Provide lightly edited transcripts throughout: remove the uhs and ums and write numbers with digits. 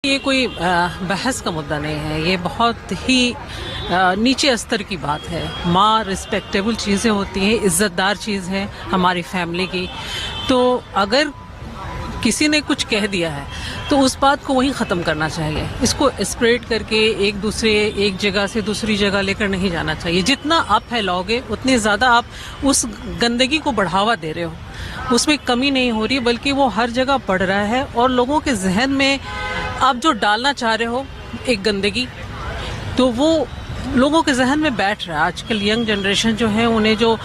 ये कोई बहस का मुद्दा नहीं है, ये बहुत ही नीचे स्तर की बात है। माँ रिस्पेक्टेबल चीज़ें होती हैं, इज़्ज़तदार चीज़ है हमारी फैमिली की। तो अगर किसी ने कुछ कह दिया है तो उस बात को वहीं ख़त्म करना चाहिए। इसको स्प्रेड करके एक जगह से दूसरी जगह लेकर नहीं जाना चाहिए। जितना आप फैलाओगे उतनी ज़्यादा आप उस गंदगी को बढ़ावा दे रहे हो, उसमें कमी नहीं हो रही बल्कि वो हर जगह बढ़ रहा है। और लोगों के जहन में आप जो डालना चाह रहे हो एक गंदगी, तो वो लोगों के जहन में बैठ रहा है। आजकल यंग जनरेशन जो है, उन्हें जो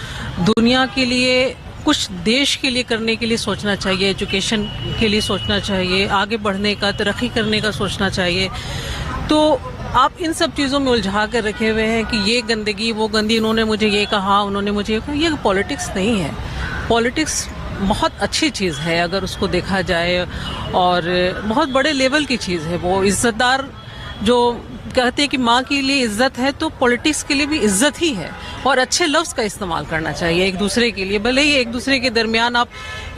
दुनिया के लिए कुछ देश के लिए करने के लिए सोचना चाहिए, एजुकेशन के लिए सोचना चाहिए, आगे बढ़ने का, तरक्की करने का सोचना चाहिए। तो आप इन सब चीज़ों में उलझा कर रखे हुए हैं कि ये गंदगी वो गंदी, इन्होंने मुझे ये कहा, उन्होंने मुझे ये कहा। ये पॉलिटिक्स नहीं है। पॉलिटिक्स बहुत अच्छी चीज़ है अगर उसको देखा जाए, और बहुत बड़े लेवल की चीज़ है। वो इज़्ज़तदार जो कहते हैं कि माँ के लिए इज़्ज़त है, तो पॉलिटिक्स के लिए भी इज़्ज़त ही है। और अच्छे लफ्ज़ का इस्तेमाल करना चाहिए एक दूसरे के लिए। भले ही एक दूसरे के दरमियान आप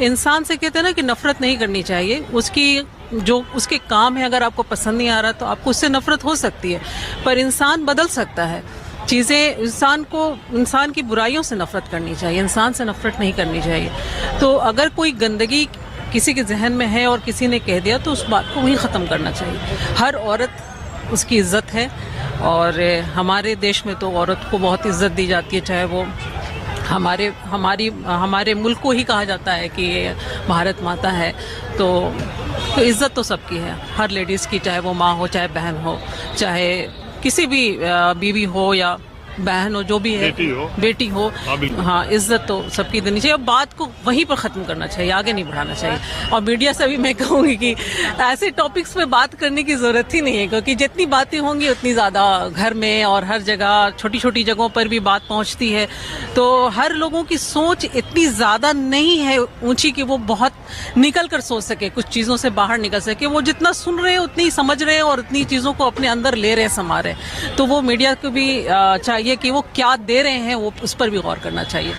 इंसान से कहते हैं ना कि नफ़रत नहीं करनी चाहिए, उसकी जो उसके काम है अगर आपको पसंद नहीं आ रहा तो आपको उससे नफ़रत हो सकती है, पर इंसान बदल सकता है। चीज़ें इंसान की बुराइयों से नफ़रत करनी चाहिए, इंसान से नफ़रत नहीं करनी चाहिए। तो अगर कोई गंदगी किसी के जहन में है और किसी ने कह दिया तो उस बात को वहीं ख़त्म करना चाहिए। हर औरत उसकी इज़्ज़त है, और हमारे देश में तो औरत को बहुत इज़्ज़त दी जाती है। चाहे वो हमारे मुल्क को ही कहा जाता है कि ये भारत माता है। तो इज़्ज़त तो सबकी है, हर लेडीज़ की, चाहे वो माँ हो, चाहे बहन हो, चाहे किसी भी बीवी हो या बहन हो, जो भी है, बेटी हो। हाँ, इज्जत तो सबकी देनी चाहिए। और बात को वहीं पर ख़त्म करना चाहिए, आगे नहीं बढ़ाना चाहिए। और मीडिया से भी मैं कहूँगी कि ऐसे टॉपिक्स पे बात करने की ज़रूरत ही नहीं है, क्योंकि जितनी बातें होंगी उतनी ज़्यादा घर में और हर जगह छोटी छोटी जगहों पर भी बात पहुँचती है। तो हर लोगों की सोच इतनी ज़्यादा नहीं है ऊँची कि वो बहुत निकल कर सोच सके, कुछ चीज़ों से बाहर निकल सके। वो जितना सुन रहे हैं उतनी समझ रहे हैं और उतनी चीज़ों को अपने अंदर ले रहे हैं, समा रहे हैं। तो वो मीडिया को भी चाहिए कि वो क्या दे रहे हैं, वो उस पर भी गौर करना चाहिए।